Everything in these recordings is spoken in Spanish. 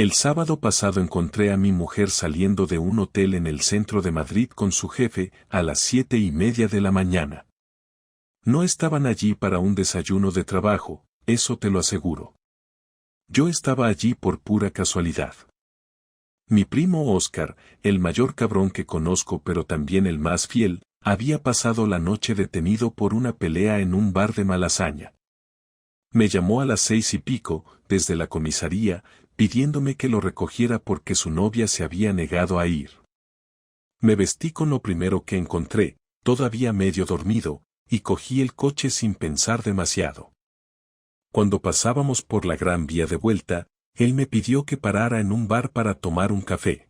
El sábado pasado encontré a mi mujer saliendo de un hotel en el centro de Madrid con su jefe a las 7:30 de la mañana. No estaban allí para un desayuno de trabajo, eso te lo aseguro. Yo estaba allí por pura casualidad. Mi primo Oscar, el mayor cabrón que conozco pero también el más fiel, había pasado la noche detenido por una pelea en un bar de Malasaña. Me llamó a las 6:00 desde la comisaría, pidiéndome que lo recogiera porque su novia se había negado a ir. Me vestí con lo primero que encontré, todavía medio dormido, y cogí el coche sin pensar demasiado. Cuando pasábamos por la Gran Vía de vuelta, él me pidió que parara en un bar para tomar un café.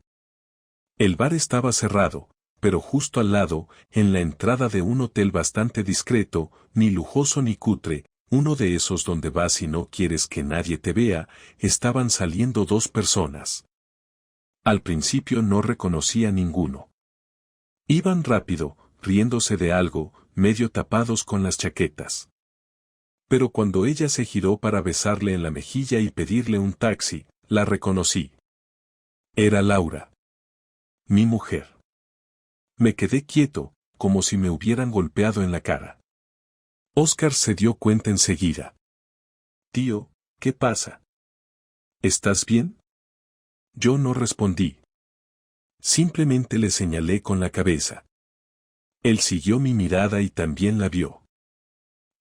El bar estaba cerrado, pero justo al lado, en la entrada de un hotel bastante discreto, ni lujoso ni cutre, uno de esos donde vas y no quieres que nadie te vea, estaban saliendo dos personas. Al principio no reconocí a ninguno. Iban rápido, riéndose de algo, medio tapados con las chaquetas. Pero cuando ella se giró para besarle en la mejilla y pedirle un taxi, la reconocí. Era Laura. Mi mujer. Me quedé quieto, como si me hubieran golpeado en la cara. Oscar se dio cuenta enseguida. Tío, ¿qué pasa? ¿Estás bien? Yo no respondí. Simplemente le señalé con la cabeza. Él siguió mi mirada y también la vio.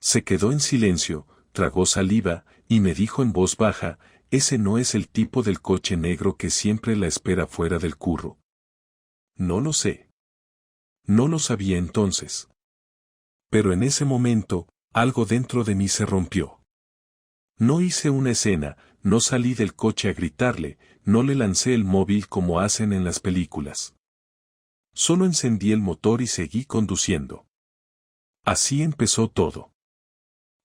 Se quedó en silencio, tragó saliva, y me dijo en voz baja, ese no es el tipo del coche negro que siempre la espera fuera del curro. No lo sé. No lo sabía entonces. Pero en ese momento, algo dentro de mí se rompió. No hice una escena, no salí del coche a gritarle, no le lancé el móvil como hacen en las películas. Solo encendí el motor y seguí conduciendo. Así empezó todo.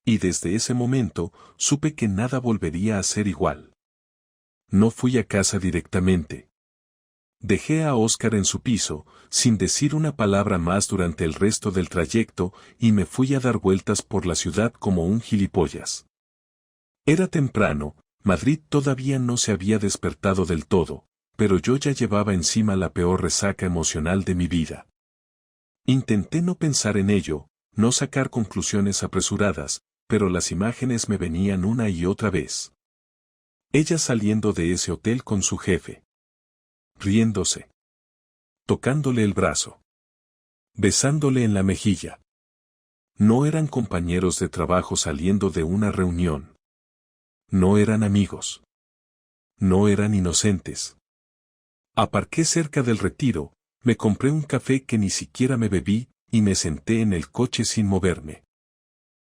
Y desde ese momento, supe que nada volvería a ser igual. No fui a casa directamente. Dejé a Oscar en su piso, sin decir una palabra más durante el resto del trayecto, y me fui a dar vueltas por la ciudad como un gilipollas. Era temprano, Madrid todavía no se había despertado del todo, pero yo ya llevaba encima la peor resaca emocional de mi vida. Intenté no pensar en ello, no sacar conclusiones apresuradas, pero las imágenes me venían una y otra vez. Ella saliendo de ese hotel con su jefe. Riéndose. Tocándole el brazo. Besándole en la mejilla. No eran compañeros de trabajo saliendo de una reunión. No eran amigos. No eran inocentes. Aparqué cerca del Retiro, me compré un café que ni siquiera me bebí, y me senté en el coche sin moverme.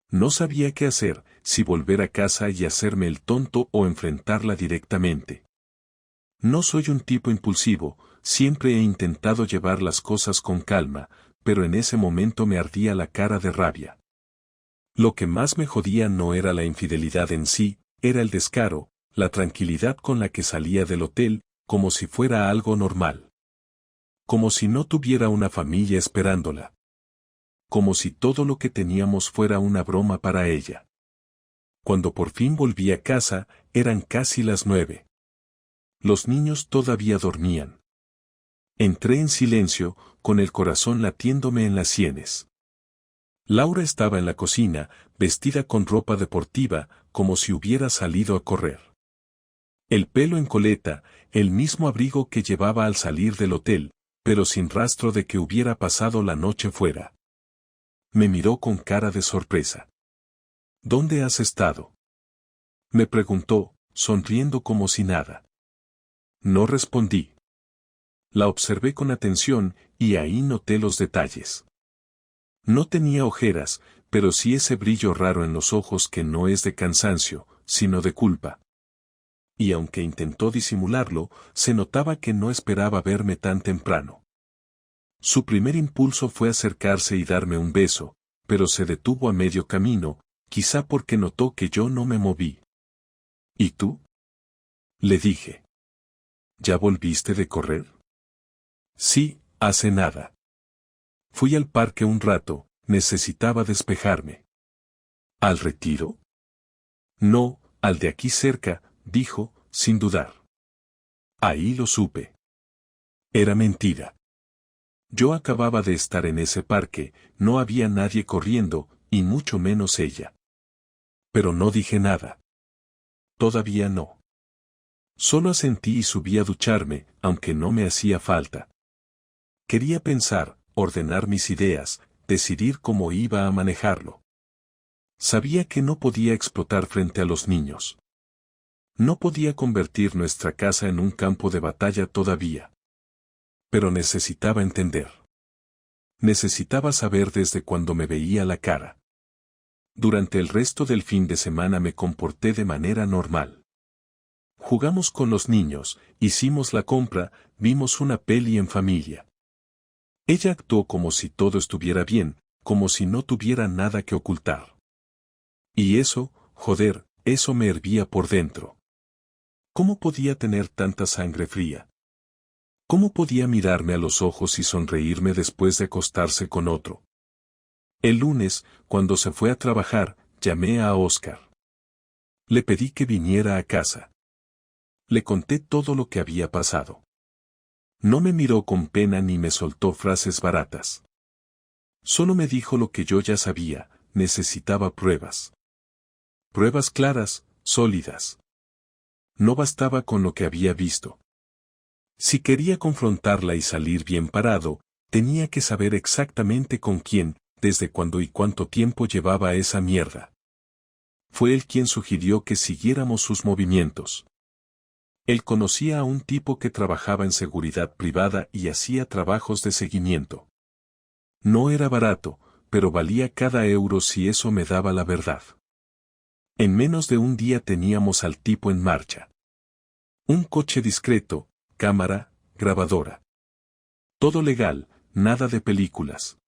No sabía qué hacer, si volver a casa y hacerme el tonto o enfrentarla directamente. No soy un tipo impulsivo, siempre he intentado llevar las cosas con calma, pero en ese momento me ardía la cara de rabia. Lo que más me jodía no era la infidelidad en sí, era el descaro, la tranquilidad con la que salía del hotel, como si fuera algo normal. Como si no tuviera una familia esperándola. Como si todo lo que teníamos fuera una broma para ella. Cuando por fin volví a casa, eran casi las 9. Los niños todavía dormían. Entré en silencio, con el corazón latiéndome en las sienes. Laura estaba en la cocina, vestida con ropa deportiva, como si hubiera salido a correr. El pelo en coleta, el mismo abrigo que llevaba al salir del hotel, pero sin rastro de que hubiera pasado la noche fuera. Me miró con cara de sorpresa. ¿Dónde has estado? Me preguntó, sonriendo como si nada. No respondí. La observé con atención, y ahí noté los detalles. No tenía ojeras, pero sí ese brillo raro en los ojos que no es de cansancio, sino de culpa. Y aunque intentó disimularlo, se notaba que no esperaba verme tan temprano. Su primer impulso fue acercarse y darme un beso, pero se detuvo a medio camino, quizá porque notó que yo no me moví. ¿Y tú? Le dije. ¿Ya volviste de correr? Sí, hace nada. Fui al parque un rato, necesitaba despejarme. ¿Al Retiro? No, al de aquí cerca, dijo, sin dudar. Ahí lo supe. Era mentira. Yo acababa de estar en ese parque, no había nadie corriendo, y mucho menos ella. Pero no dije nada. Todavía no. Solo asentí y subí a ducharme, aunque no me hacía falta. Quería pensar, ordenar mis ideas, decidir cómo iba a manejarlo. Sabía que no podía explotar frente a los niños. No podía convertir nuestra casa en un campo de batalla todavía. Pero necesitaba entender. Necesitaba saber desde cuando me veía la cara. Durante el resto del fin de semana me comporté de manera normal. Jugamos con los niños, hicimos la compra, vimos una peli en familia. Ella actuó como si todo estuviera bien, como si no tuviera nada que ocultar. Y eso, joder, eso me hervía por dentro. ¿Cómo podía tener tanta sangre fría? ¿Cómo podía mirarme a los ojos y sonreírme después de acostarse con otro? El lunes, cuando se fue a trabajar, llamé a Oscar. Le pedí que viniera a casa. Le conté todo lo que había pasado. No me miró con pena ni me soltó frases baratas. Solo me dijo lo que yo ya sabía, necesitaba pruebas. Pruebas claras, sólidas. No bastaba con lo que había visto. Si quería confrontarla y salir bien parado, tenía que saber exactamente con quién, desde cuándo y cuánto tiempo llevaba esa mierda. Fue él quien sugirió que siguiéramos sus movimientos. Él conocía a un tipo que trabajaba en seguridad privada y hacía trabajos de seguimiento. No era barato, pero valía cada euro si eso me daba la verdad. En menos de un día teníamos al tipo en marcha. Un coche discreto, cámara, grabadora. Todo legal, nada de películas.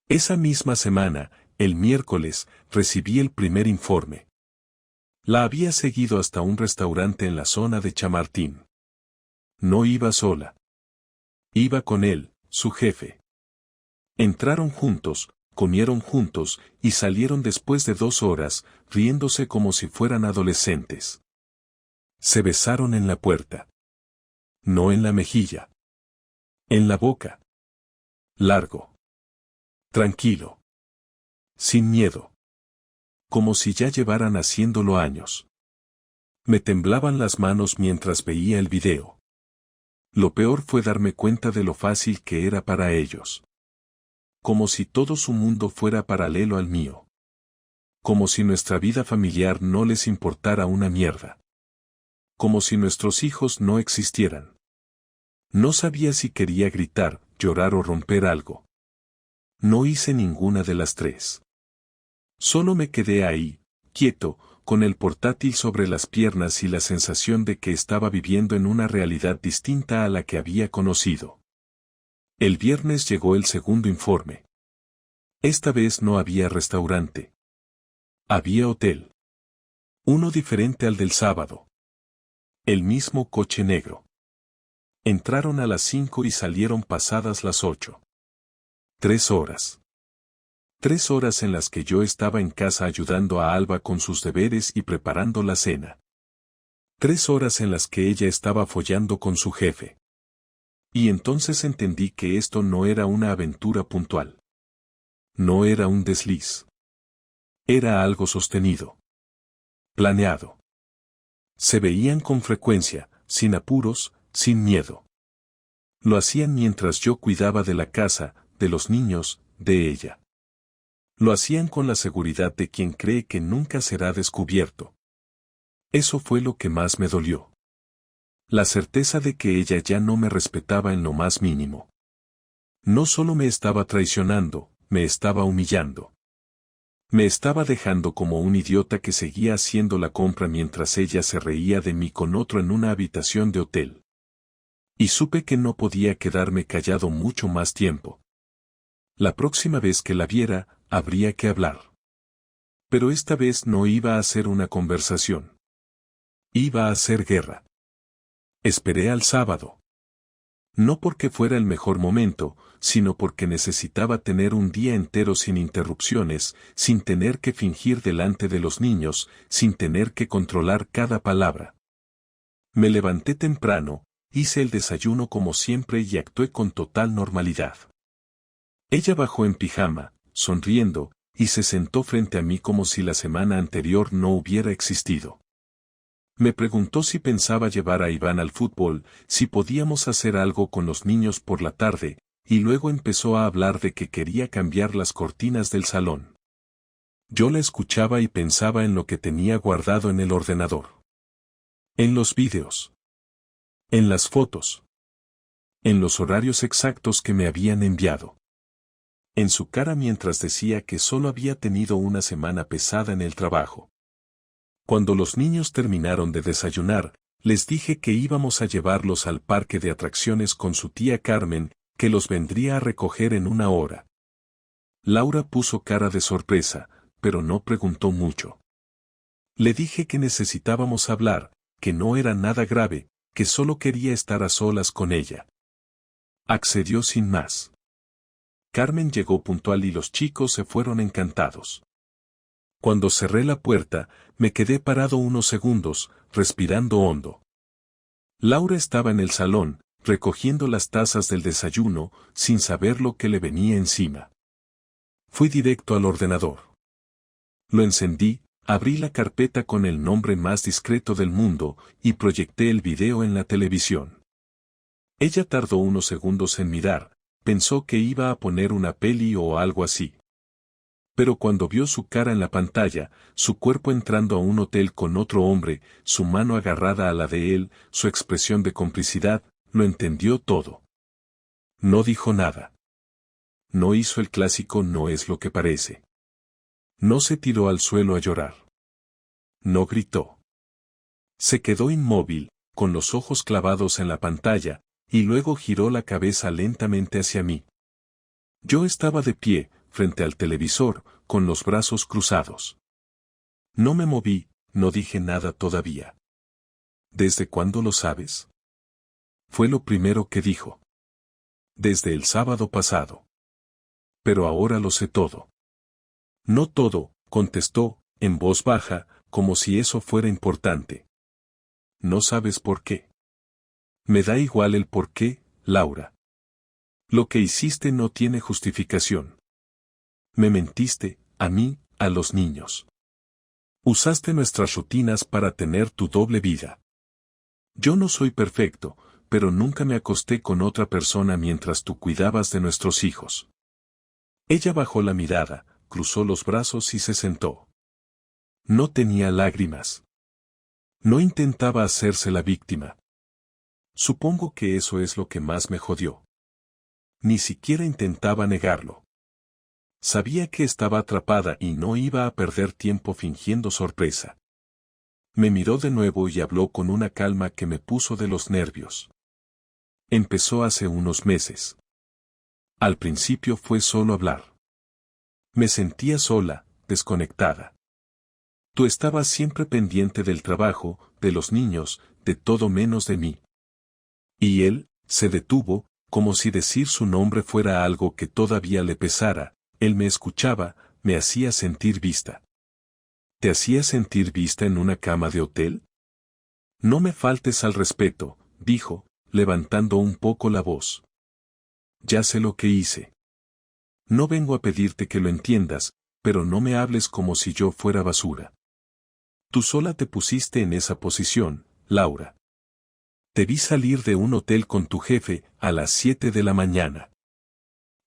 Esa misma semana, el miércoles, recibí el primer informe. La había seguido hasta un restaurante en la zona de Chamartín. No iba sola. Iba con él, su jefe. Entraron juntos, comieron juntos, y salieron después de 2 horas, riéndose como si fueran adolescentes. Se besaron en la puerta. No en la mejilla. En la boca. Largo. Tranquilo. Sin miedo. Como si ya llevaran haciéndolo años. Me temblaban las manos mientras veía el video. Lo peor fue darme cuenta de lo fácil que era para ellos. Como si todo su mundo fuera paralelo al mío. Como si nuestra vida familiar no les importara una mierda. Como si nuestros hijos no existieran. No sabía si quería gritar, llorar o romper algo. No hice ninguna de las tres. Solo me quedé ahí, quieto, con el portátil sobre las piernas y la sensación de que estaba viviendo en una realidad distinta a la que había conocido. El viernes llegó el segundo informe. Esta vez no había restaurante. Había hotel. Uno diferente al del sábado. El mismo coche negro. Entraron a las 5 y salieron pasadas las 8. 3 horas. 3 horas en las que yo estaba en casa ayudando a Alba con sus deberes y preparando la cena. 3 horas en las que ella estaba follando con su jefe. Y entonces entendí que esto no era una aventura puntual. No era un desliz. Era algo sostenido. Planeado. Se veían con frecuencia, sin apuros, sin miedo. Lo hacían mientras yo cuidaba de la casa, de los niños, de ella. Lo hacían con la seguridad de quien cree que nunca será descubierto. Eso fue lo que más me dolió. La certeza de que ella ya no me respetaba en lo más mínimo. No solo me estaba traicionando, me estaba humillando. Me estaba dejando como un idiota que seguía haciendo la compra mientras ella se reía de mí con otro en una habitación de hotel. Y supe que no podía quedarme callado mucho más tiempo. La próxima vez que la viera, habría que hablar. Pero esta vez no iba a ser una conversación. Iba a ser guerra. Esperé al sábado. No porque fuera el mejor momento, sino porque necesitaba tener un día entero sin interrupciones, sin tener que fingir delante de los niños, sin tener que controlar cada palabra. Me levanté temprano, hice el desayuno como siempre y actué con total normalidad. Ella bajó en pijama, sonriendo, y se sentó frente a mí como si la semana anterior no hubiera existido. Me preguntó si pensaba llevar a Iván al fútbol, si podíamos hacer algo con los niños por la tarde, y luego empezó a hablar de que quería cambiar las cortinas del salón. Yo la escuchaba y pensaba en lo que tenía guardado en el ordenador. En los vídeos. En las fotos. En los horarios exactos que me habían enviado. En su cara mientras decía que solo había tenido una semana pesada en el trabajo. Cuando los niños terminaron de desayunar, les dije que íbamos a llevarlos al parque de atracciones con su tía Carmen, que los vendría a recoger en una hora. Laura puso cara de sorpresa, pero no preguntó mucho. Le dije que necesitábamos hablar, que no era nada grave, que solo quería estar a solas con ella. Accedió sin más. Carmen llegó puntual y los chicos se fueron encantados. Cuando cerré la puerta, me quedé parado unos segundos, respirando hondo. Laura estaba en el salón, recogiendo las tazas del desayuno, sin saber lo que le venía encima. Fui directo al ordenador. Lo encendí, abrí la carpeta con el nombre más discreto del mundo, y proyecté el video en la televisión. Ella tardó unos segundos en mirar, pensó que iba a poner una peli o algo así. Pero cuando vio su cara en la pantalla, su cuerpo entrando a un hotel con otro hombre, su mano agarrada a la de él, su expresión de complicidad, lo entendió todo. No dijo nada. No hizo el clásico "no es lo que parece". No se tiró al suelo a llorar. No gritó. Se quedó inmóvil, con los ojos clavados en la pantalla, y luego giró la cabeza lentamente hacia mí. Yo estaba de pie, frente al televisor, con los brazos cruzados. No me moví, no dije nada todavía. ¿Desde cuándo lo sabes? Fue lo primero que dijo. Desde el sábado pasado. Pero ahora lo sé todo. No todo, contestó, en voz baja, como si eso fuera importante. No sabes por qué. Me da igual el por qué, Laura. Lo que hiciste no tiene justificación. Me mentiste, a mí, a los niños. Usaste nuestras rutinas para tener tu doble vida. Yo no soy perfecto, pero nunca me acosté con otra persona mientras tú cuidabas de nuestros hijos. Ella bajó la mirada, cruzó los brazos y se sentó. No tenía lágrimas. No intentaba hacerse la víctima. Supongo que eso es lo que más me jodió. Ni siquiera intentaba negarlo. Sabía que estaba atrapada y no iba a perder tiempo fingiendo sorpresa. Me miró de nuevo y habló con una calma que me puso de los nervios. Empezó hace unos meses. Al principio fue solo hablar. Me sentía sola, desconectada. Tú estabas siempre pendiente del trabajo, de los niños, de todo menos de mí. Y él, se detuvo, como si decir su nombre fuera algo que todavía le pesara. Él me escuchaba, me hacía sentir vista. ¿Te hacía sentir vista en una cama de hotel? No me faltes al respeto, dijo, levantando un poco la voz. Ya sé lo que hice. No vengo a pedirte que lo entiendas, pero no me hables como si yo fuera basura. Tú sola te pusiste en esa posición, Laura. Te vi salir de un hotel con tu jefe a las 7 de la mañana.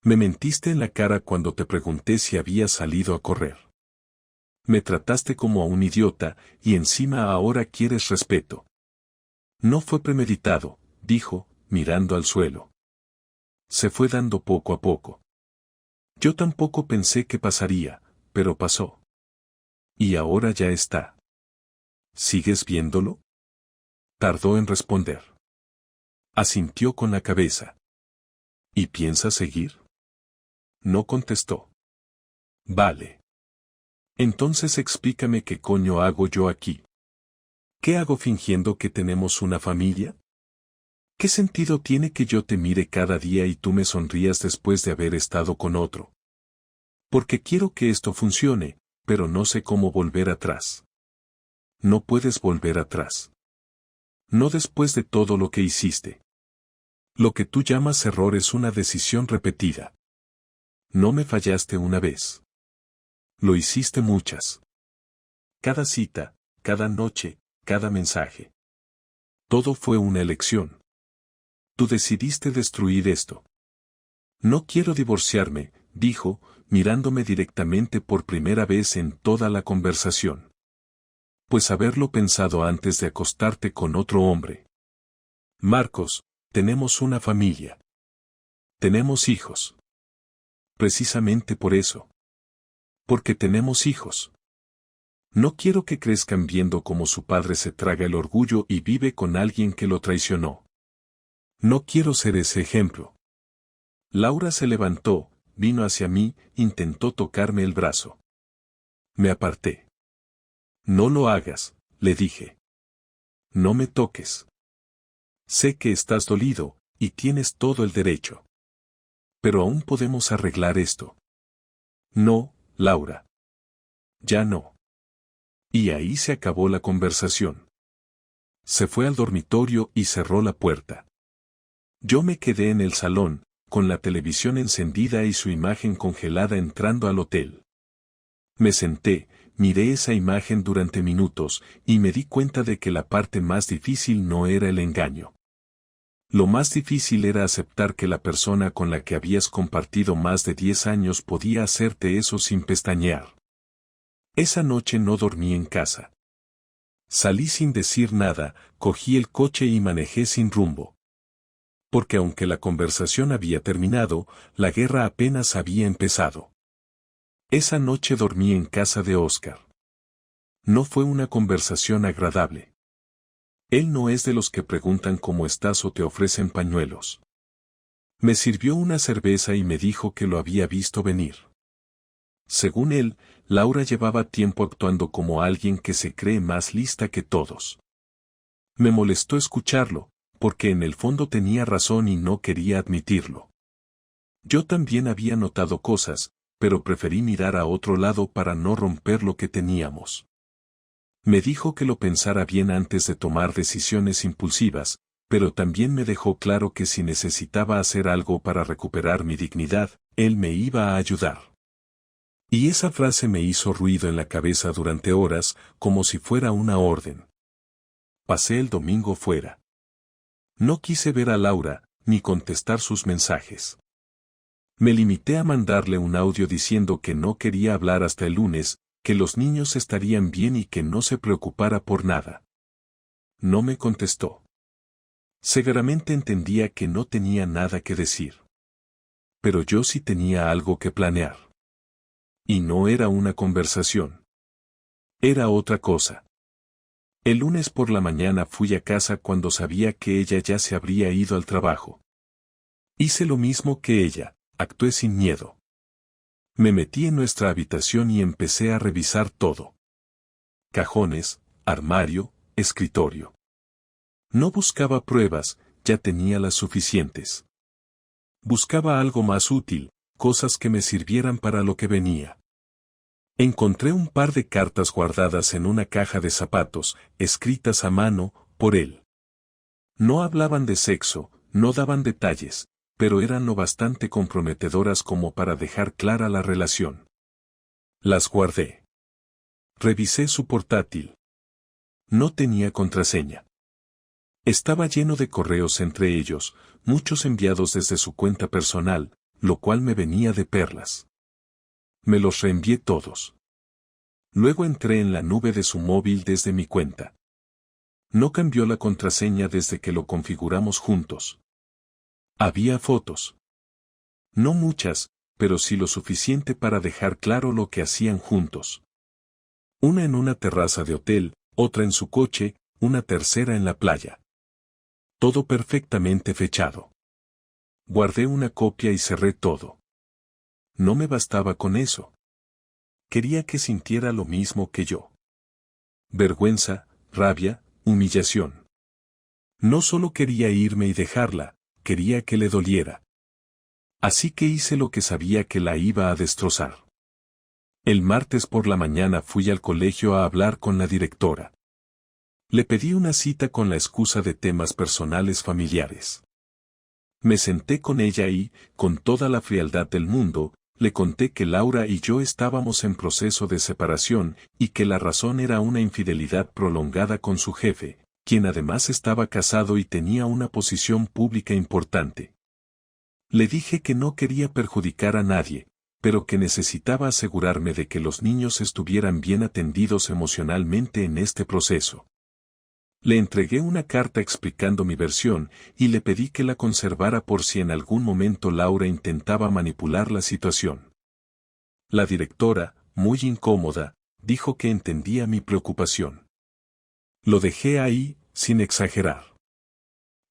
Me mentiste en la cara cuando te pregunté si habías salido a correr. Me trataste como a un idiota, y encima ahora quieres respeto. No fue premeditado, dijo, mirando al suelo. Se fue dando poco a poco. Yo tampoco pensé que pasaría, pero pasó. Y ahora ya está. ¿Sigues viéndolo? Tardó en responder. Asintió con la cabeza. ¿Y piensas seguir? No contestó. Vale. Entonces explícame qué coño hago yo aquí. ¿Qué hago fingiendo que tenemos una familia? ¿Qué sentido tiene que yo te mire cada día y tú me sonrías después de haber estado con otro? Porque quiero que esto funcione, pero no sé cómo volver atrás. No puedes volver atrás. No después de todo lo que hiciste. Lo que tú llamas error es una decisión repetida. No me fallaste una vez. Lo hiciste muchas. Cada cita, cada noche, cada mensaje. Todo fue una elección. Tú decidiste destruir esto. No quiero divorciarme, dijo, mirándome directamente por primera vez en toda la conversación. Pues haberlo pensado antes de acostarte con otro hombre. Marcos, tenemos una familia. Tenemos hijos. Precisamente por eso. Porque tenemos hijos. No quiero que crezcan viendo cómo su padre se traga el orgullo y vive con alguien que lo traicionó. No quiero ser ese ejemplo. Laura se levantó, vino hacia mí, intentó tocarme el brazo. Me aparté. No lo hagas, le dije. No me toques. Sé que estás dolido, y tienes todo el derecho. Pero aún podemos arreglar esto. No, Laura. Ya no. Y ahí se acabó la conversación. Se fue al dormitorio y cerró la puerta. Yo me quedé en el salón, con la televisión encendida y su imagen congelada entrando al hotel. Me senté, miré esa imagen durante minutos, y me di cuenta de que la parte más difícil no era el engaño. Lo más difícil era aceptar que la persona con la que habías compartido más de 10 años podía hacerte eso sin pestañear. Esa noche no dormí en casa. Salí sin decir nada, cogí el coche y manejé sin rumbo. Porque aunque la conversación había terminado, la guerra apenas había empezado. Esa noche dormí en casa de Oscar. No fue una conversación agradable. Él no es de los que preguntan cómo estás o te ofrecen pañuelos. Me sirvió una cerveza y me dijo que lo había visto venir. Según él, Laura llevaba tiempo actuando como alguien que se cree más lista que todos. Me molestó escucharlo, porque en el fondo tenía razón y no quería admitirlo. Yo también había notado cosas, pero preferí mirar a otro lado para no romper lo que teníamos. Me dijo que lo pensara bien antes de tomar decisiones impulsivas, pero también me dejó claro que si necesitaba hacer algo para recuperar mi dignidad, él me iba a ayudar. Y esa frase me hizo ruido en la cabeza durante horas, como si fuera una orden. Pasé el domingo fuera. No quise ver a Laura, ni contestar sus mensajes. Me limité a mandarle un audio diciendo que no quería hablar hasta el lunes, que los niños estarían bien y que no se preocupara por nada. No me contestó. Seguramente entendía que no tenía nada que decir. Pero yo sí tenía algo que planear. Y no era una conversación. Era otra cosa. El lunes por la mañana fui a casa cuando sabía que ella ya se habría ido al trabajo. Hice lo mismo que ella, actué sin miedo. Me metí en nuestra habitación y empecé a revisar todo. Cajones, armario, escritorio. No buscaba pruebas, ya tenía las suficientes. Buscaba algo más útil, cosas que me sirvieran para lo que venía. Encontré un par de cartas guardadas en una caja de zapatos, escritas a mano, por él. No hablaban de sexo, no daban detalles, pero eran lo bastante comprometedoras como para dejar clara la relación. Las guardé. Revisé su portátil. No tenía contraseña. Estaba lleno de correos entre ellos, muchos enviados desde su cuenta personal, lo cual me venía de perlas. Me los reenvié todos. Luego entré en la nube de su móvil desde mi cuenta. No cambió la contraseña desde que lo configuramos juntos. Había fotos. No muchas, pero sí lo suficiente para dejar claro lo que hacían juntos. Una en una terraza de hotel, otra en su coche, una tercera en la playa. Todo perfectamente fechado. Guardé una copia y cerré todo. No me bastaba con eso. Quería que sintiera lo mismo que yo. Vergüenza, rabia, humillación. No solo quería irme y dejarla, quería que le doliera. Así que hice lo que sabía que la iba a destrozar. El martes por la mañana fui al colegio a hablar con la directora. Le pedí una cita con la excusa de temas personales familiares. Me senté con ella y, con toda la frialdad del mundo, le conté que Laura y yo estábamos en proceso de separación y que la razón era una infidelidad prolongada con su jefe, quien además estaba casado y tenía una posición pública importante. Le dije que no quería perjudicar a nadie, pero que necesitaba asegurarme de que los niños estuvieran bien atendidos emocionalmente en este proceso. Le entregué una carta explicando mi versión y le pedí que la conservara por si en algún momento Laura intentaba manipular la situación. La directora, muy incómoda, dijo que entendía mi preocupación. Lo dejé ahí, sin exagerar.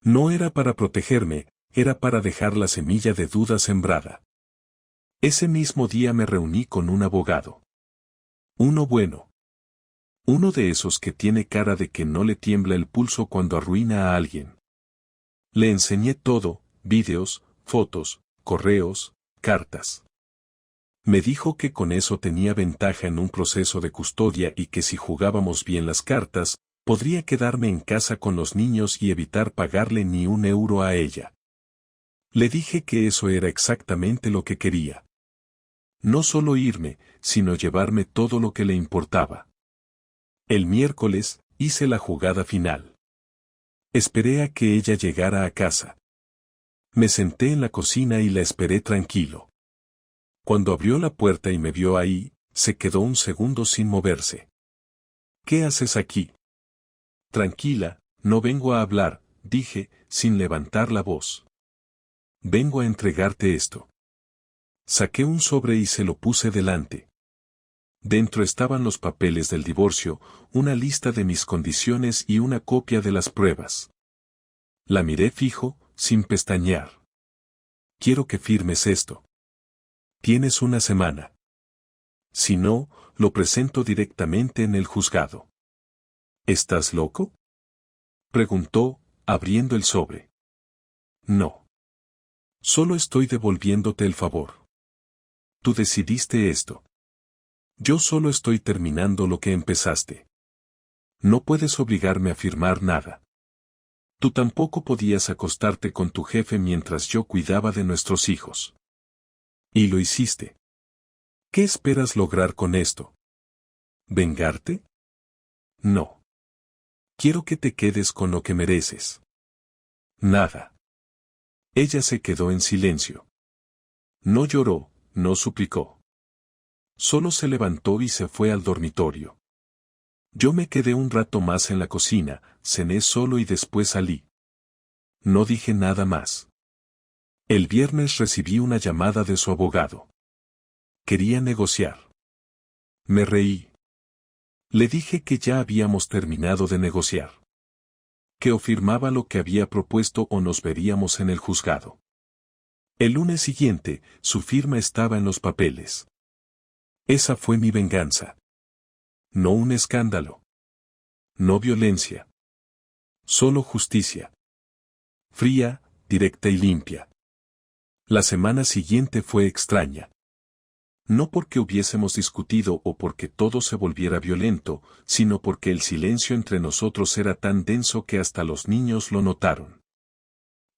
No era para protegerme, era para dejar la semilla de duda sembrada. Ese mismo día me reuní con un abogado. Uno bueno. Uno de esos que tiene cara de que no le tiembla el pulso cuando arruina a alguien. Le enseñé todo, vídeos, fotos, correos, cartas. Me dijo que con eso tenía ventaja en un proceso de custodia y que si jugábamos bien las cartas, podría quedarme en casa con los niños y evitar pagarle ni un euro a ella. Le dije que eso era exactamente lo que quería. No solo irme, sino llevarme todo lo que le importaba. El miércoles, hice la jugada final. Esperé a que ella llegara a casa. Me senté en la cocina y la esperé tranquilo. Cuando abrió la puerta y me vio ahí, se quedó un segundo sin moverse. ¿Qué haces aquí? Tranquila, no vengo a hablar, dije, sin levantar la voz. Vengo a entregarte esto. Saqué un sobre y se lo puse delante. Dentro estaban los papeles del divorcio, una lista de mis condiciones y una copia de las pruebas. La miré fijo, sin pestañear. Quiero que firmes esto. Tienes una semana. Si no, lo presento directamente en el juzgado. ¿Estás loco? Preguntó, abriendo el sobre. No. Solo estoy devolviéndote el favor. Tú decidiste esto. Yo solo estoy terminando lo que empezaste. No puedes obligarme a firmar nada. Tú tampoco podías acostarte con tu jefe mientras yo cuidaba de nuestros hijos. Y lo hiciste. ¿Qué esperas lograr con esto? ¿Vengarte? No. Quiero que te quedes con lo que mereces. Nada. Ella se quedó en silencio. No lloró, no suplicó. Solo se levantó y se fue al dormitorio. Yo me quedé un rato más en la cocina, cené solo y después salí. No dije nada más. El viernes recibí una llamada de su abogado. Quería negociar. Me reí. Le dije que ya habíamos terminado de negociar. Que o firmaba lo que había propuesto o nos veríamos en el juzgado. El lunes siguiente, su firma estaba en los papeles. Esa fue mi venganza. No un escándalo. No violencia. Solo justicia. Fría, directa y limpia. La semana siguiente fue extraña. No porque hubiésemos discutido o porque todo se volviera violento, sino porque el silencio entre nosotros era tan denso que hasta los niños lo notaron.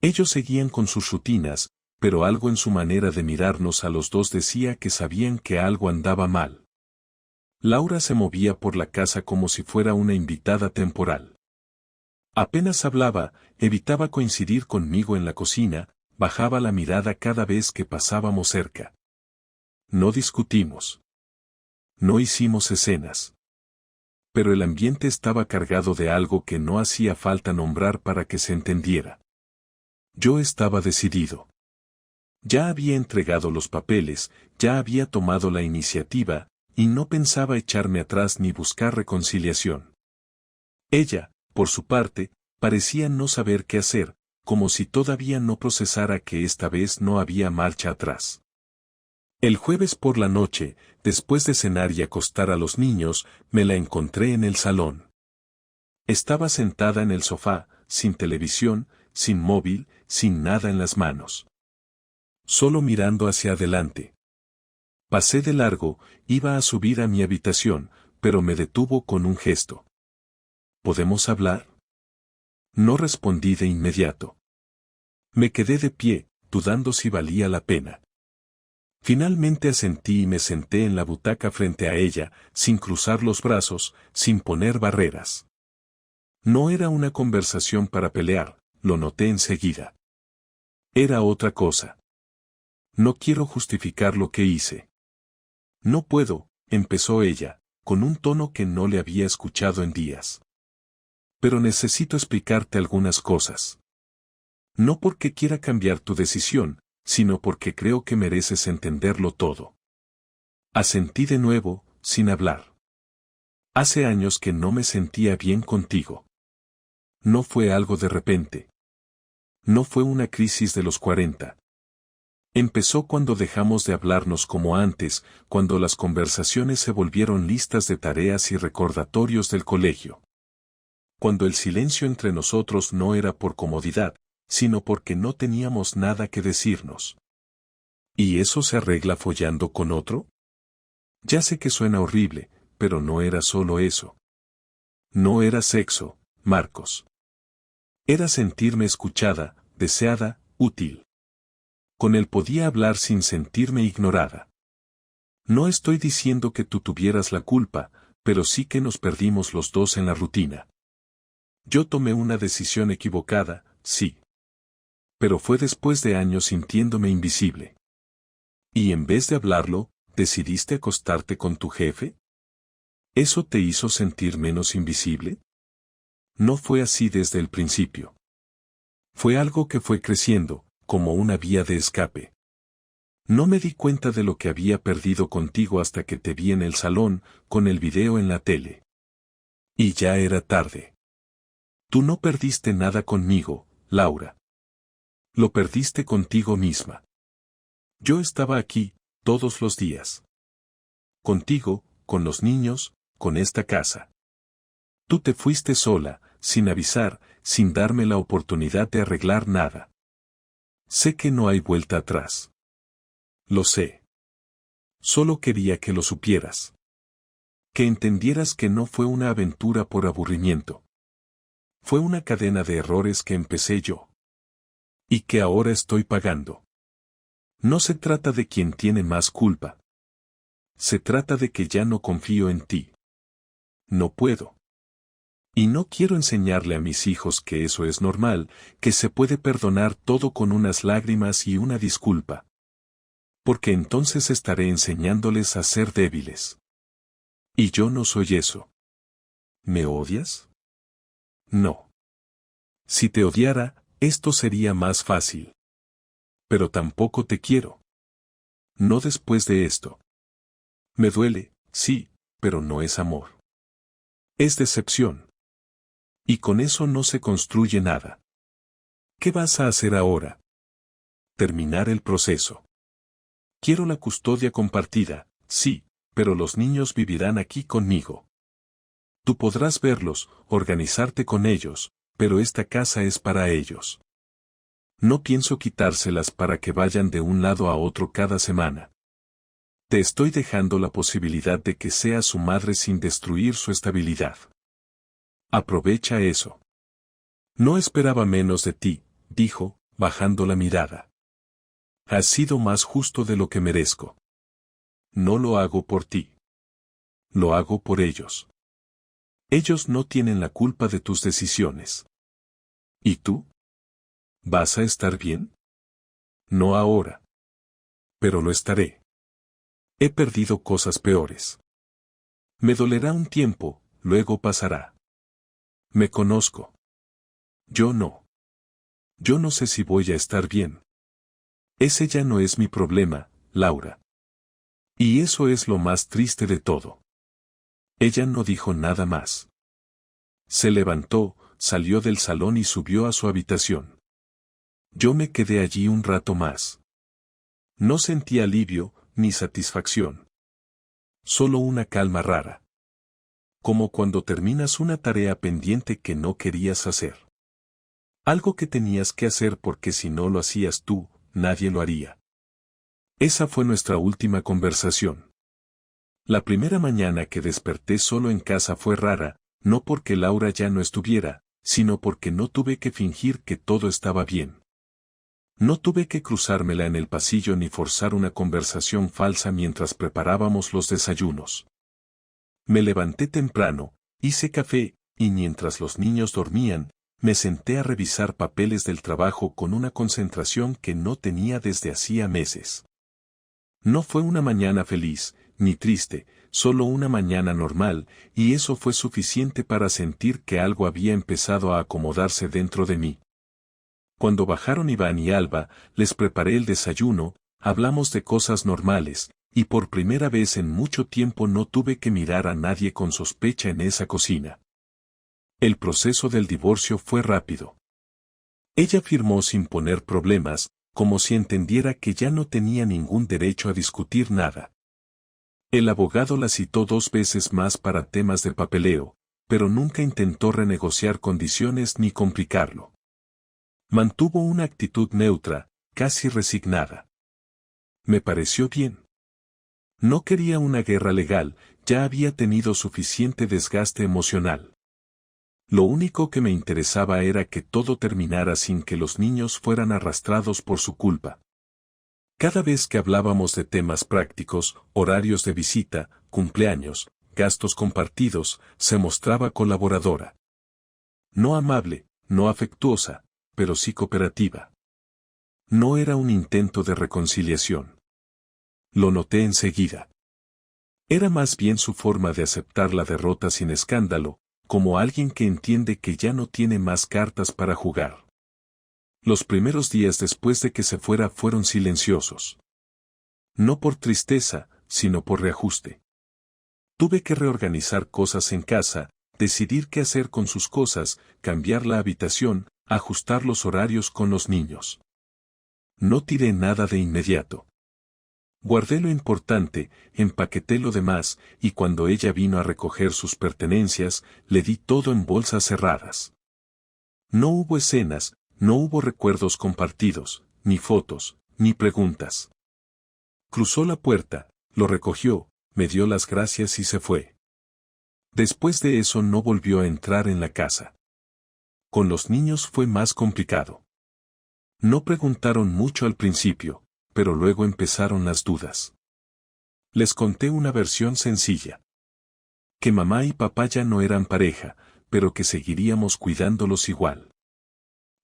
Ellos seguían con sus rutinas, pero algo en su manera de mirarnos a los dos decía que sabían que algo andaba mal. Laura se movía por la casa como si fuera una invitada temporal. Apenas hablaba, evitaba coincidir conmigo en la cocina, bajaba la mirada cada vez que pasábamos cerca. No discutimos. No hicimos escenas. Pero el ambiente estaba cargado de algo que no hacía falta nombrar para que se entendiera. Yo estaba decidido. Ya había entregado los papeles, ya había tomado la iniciativa, y no pensaba echarme atrás ni buscar reconciliación. Ella, por su parte, parecía no saber qué hacer, como si todavía no procesara que esta vez no había marcha atrás. El jueves por la noche, después de cenar y acostar a los niños, me la encontré en el salón. Estaba sentada en el sofá, sin televisión, sin móvil, sin nada en las manos. Solo mirando hacia adelante. Pasé de largo, iba a subir a mi habitación, pero me detuvo con un gesto. ¿Podemos hablar? No respondí de inmediato. Me quedé de pie, dudando si valía la pena. Finalmente asentí y me senté en la butaca frente a ella, sin cruzar los brazos, sin poner barreras. No era una conversación para pelear, lo noté enseguida. Era otra cosa. No quiero justificar lo que hice. No puedo, empezó ella, con un tono que no le había escuchado en días. Pero necesito explicarte algunas cosas. No porque quiera cambiar tu decisión, sino porque creo que mereces entenderlo todo. Asentí de nuevo, sin hablar. Hace años que no me sentía bien contigo. No fue algo de repente. No fue una crisis de los 40. Empezó cuando dejamos de hablarnos como antes, cuando las conversaciones se volvieron listas de tareas y recordatorios del colegio. Cuando el silencio entre nosotros no era por comodidad, sino porque no teníamos nada que decirnos. ¿Y eso se arregla follando con otro? Ya sé que suena horrible, pero no era solo eso. No era sexo, Marcos. Era sentirme escuchada, deseada, útil. Con él podía hablar sin sentirme ignorada. No estoy diciendo que tú tuvieras la culpa, pero sí que nos perdimos los dos en la rutina. Yo tomé una decisión equivocada, sí. Pero fue después de años sintiéndome invisible. Y en vez de hablarlo, ¿decidiste acostarte con tu jefe? ¿Eso te hizo sentir menos invisible? No fue así desde el principio. Fue algo que fue creciendo, como una vía de escape. No me di cuenta de lo que había perdido contigo hasta que te vi en el salón, con el video en la tele. Y ya era tarde. Tú no perdiste nada conmigo, Laura. Lo perdiste contigo misma. Yo estaba aquí, todos los días. Contigo, con los niños, con esta casa. Tú te fuiste sola, sin avisar, sin darme la oportunidad de arreglar nada. Sé que no hay vuelta atrás. Lo sé. Solo quería que lo supieras. Que entendieras que no fue una aventura por aburrimiento. Fue una cadena de errores que empecé yo. Y que ahora estoy pagando. No se trata de quien tiene más culpa. Se trata de que ya no confío en ti. No puedo. Y no quiero enseñarle a mis hijos que eso es normal, que se puede perdonar todo con unas lágrimas y una disculpa. Porque entonces estaré enseñándoles a ser débiles. Y yo no soy eso. ¿Me odias? No. Si te odiara, esto sería más fácil. Pero tampoco te quiero. No después de esto. Me duele, sí, pero no es amor. Es decepción. Y con eso no se construye nada. ¿Qué vas a hacer ahora? Terminar el proceso. Quiero la custodia compartida, sí, pero los niños vivirán aquí conmigo. Tú podrás verlos, organizarte con ellos, pero esta casa es para ellos. No pienso quitárselas para que vayan de un lado a otro cada semana. Te estoy dejando la posibilidad de que seas su madre sin destruir su estabilidad. Aprovecha eso. No esperaba menos de ti, dijo, bajando la mirada. Has sido más justo de lo que merezco. No lo hago por ti. Lo hago por ellos. Ellos no tienen la culpa de tus decisiones. ¿Y tú? ¿Vas a estar bien? No ahora. Pero lo estaré. He perdido cosas peores. Me dolerá un tiempo, luego pasará. Me conozco. Yo no. Yo no sé si voy a estar bien. Ese ya no es mi problema, Laura. Y eso es lo más triste de todo. Ella no dijo nada más. Se levantó, salió del salón y subió a su habitación. Yo me quedé allí un rato más. No sentí alivio, ni satisfacción. Solo una calma rara. Como cuando terminas una tarea pendiente que no querías hacer. Algo que tenías que hacer porque si no lo hacías tú, nadie lo haría. Esa fue nuestra última conversación. La primera mañana que desperté solo en casa fue rara, no porque Laura ya no estuviera, sino porque no tuve que fingir que todo estaba bien. No tuve que cruzármela en el pasillo ni forzar una conversación falsa mientras preparábamos los desayunos. Me levanté temprano, hice café, y mientras los niños dormían, me senté a revisar papeles del trabajo con una concentración que no tenía desde hacía meses. No fue una mañana feliz, ni triste, solo una mañana normal, y eso fue suficiente para sentir que algo había empezado a acomodarse dentro de mí. Cuando bajaron Iván y Alba, les preparé el desayuno, hablamos de cosas normales, y por primera vez en mucho tiempo no tuve que mirar a nadie con sospecha en esa cocina. El proceso del divorcio fue rápido. Ella firmó sin poner problemas, como si entendiera que ya no tenía ningún derecho a discutir nada. El abogado la citó 2 veces más para temas de papeleo, pero nunca intentó renegociar condiciones ni complicarlo. Mantuvo una actitud neutra, casi resignada. Me pareció bien. No quería una guerra legal, ya había tenido suficiente desgaste emocional. Lo único que me interesaba era que todo terminara sin que los niños fueran arrastrados por su culpa. Cada vez que hablábamos de temas prácticos, horarios de visita, cumpleaños, gastos compartidos, se mostraba colaboradora. No amable, no afectuosa, pero sí cooperativa. No era un intento de reconciliación. Lo noté enseguida. Era más bien su forma de aceptar la derrota sin escándalo, como alguien que entiende que ya no tiene más cartas para jugar. Los primeros días después de que se fuera fueron silenciosos. No por tristeza, sino por reajuste. Tuve que reorganizar cosas en casa, decidir qué hacer con sus cosas, cambiar la habitación, ajustar los horarios con los niños. No tiré nada de inmediato. Guardé lo importante, empaqueté lo demás, y cuando ella vino a recoger sus pertenencias, le di todo en bolsas cerradas. No hubo escenas, no hubo recuerdos compartidos, ni fotos, ni preguntas. Cruzó la puerta, lo recogió, me dio las gracias y se fue. Después de eso no volvió a entrar en la casa. Con los niños fue más complicado. No preguntaron mucho al principio, pero luego empezaron las dudas. Les conté una versión sencilla. Que mamá y papá ya no eran pareja, pero que seguiríamos cuidándolos igual.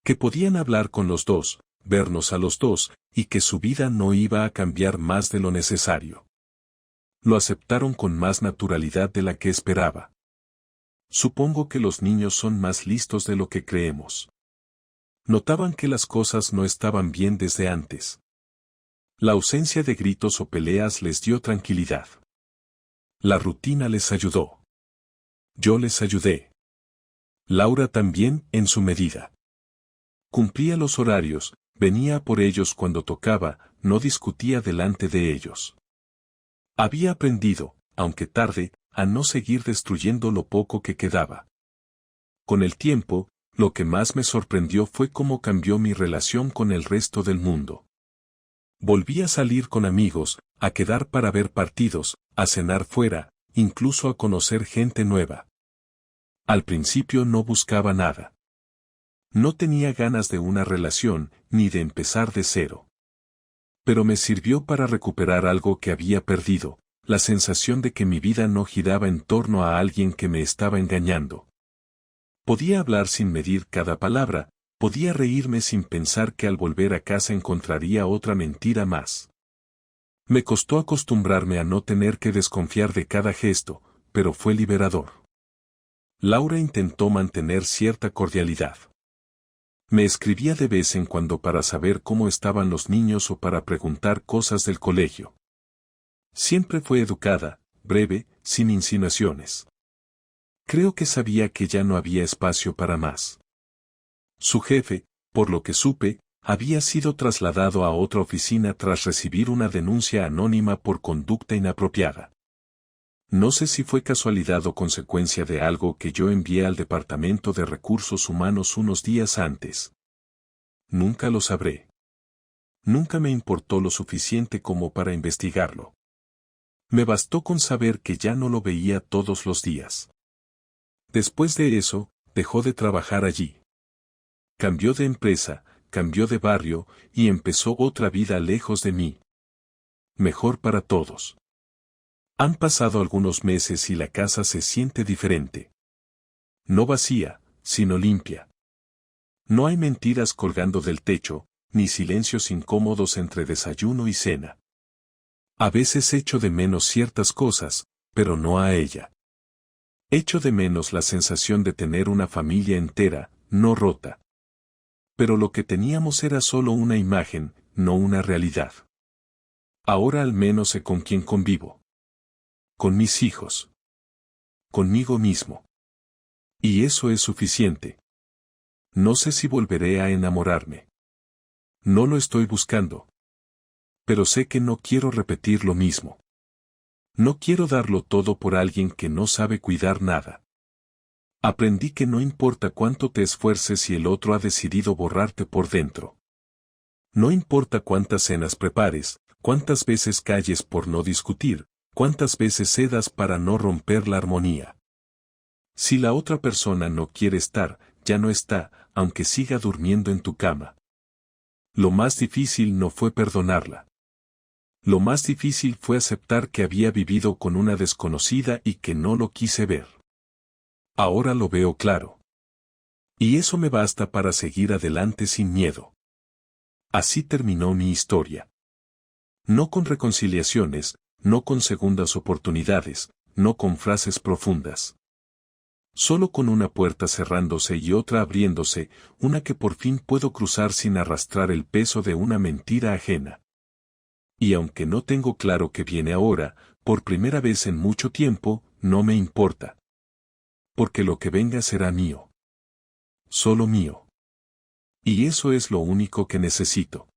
Que podían hablar con los dos, vernos a los dos, y que su vida no iba a cambiar más de lo necesario. Lo aceptaron con más naturalidad de la que esperaba. Supongo que los niños son más listos de lo que creemos. Notaban que las cosas no estaban bien desde antes. La ausencia de gritos o peleas les dio tranquilidad. La rutina les ayudó. Yo les ayudé. Laura también, en su medida. Cumplía los horarios, venía a por ellos cuando tocaba, no discutía delante de ellos. Había aprendido, aunque tarde, a no seguir destruyendo lo poco que quedaba. Con el tiempo, lo que más me sorprendió fue cómo cambió mi relación con el resto del mundo. Volví a salir con amigos, a quedar para ver partidos, a cenar fuera, incluso a conocer gente nueva. Al principio no buscaba nada. No tenía ganas de una relación, ni de empezar de cero. Pero me sirvió para recuperar algo que había perdido, la sensación de que mi vida no giraba en torno a alguien que me estaba engañando. Podía hablar sin medir cada palabra, podía reírme sin pensar que al volver a casa encontraría otra mentira más. Me costó acostumbrarme a no tener que desconfiar de cada gesto, pero fue liberador. Laura intentó mantener cierta cordialidad. Me escribía de vez en cuando para saber cómo estaban los niños o para preguntar cosas del colegio. Siempre fue educada, breve, sin insinuaciones. Creo que sabía que ya no había espacio para más. Su jefe, por lo que supe, había sido trasladado a otra oficina tras recibir una denuncia anónima por conducta inapropiada. No sé si fue casualidad o consecuencia de algo que yo envié al Departamento de Recursos Humanos unos días antes. Nunca lo sabré. Nunca me importó lo suficiente como para investigarlo. Me bastó con saber que ya no lo veía todos los días. Después de eso, dejó de trabajar allí. Cambió de empresa, cambió de barrio, y empezó otra vida lejos de mí. Mejor para todos. Han pasado algunos meses y la casa se siente diferente. No vacía, sino limpia. No hay mentiras colgando del techo, ni silencios incómodos entre desayuno y cena. A veces echo de menos ciertas cosas, pero no a ella. Echo de menos la sensación de tener una familia entera, no rota. Pero lo que teníamos era solo una imagen, no una realidad. Ahora al menos sé con quién convivo. Con mis hijos. Conmigo mismo. Y eso es suficiente. No sé si volveré a enamorarme. No lo estoy buscando. Pero sé que no quiero repetir lo mismo. No quiero darlo todo por alguien que no sabe cuidar nada. Aprendí que no importa cuánto te esfuerces si el otro ha decidido borrarte por dentro. No importa cuántas cenas prepares, cuántas veces calles por no discutir, cuántas veces cedas para no romper la armonía. Si la otra persona no quiere estar, ya no está, aunque siga durmiendo en tu cama. Lo más difícil no fue perdonarla. Lo más difícil fue aceptar que había vivido con una desconocida y que no lo quise ver. Ahora lo veo claro. Y eso me basta para seguir adelante sin miedo. Así terminó mi historia. No con reconciliaciones, no con segundas oportunidades, no con frases profundas. Solo con una puerta cerrándose y otra abriéndose, una que por fin puedo cruzar sin arrastrar el peso de una mentira ajena. Y aunque no tengo claro qué viene ahora, por primera vez en mucho tiempo, no me importa. Porque lo que venga será mío. Solo mío. Y eso es lo único que necesito.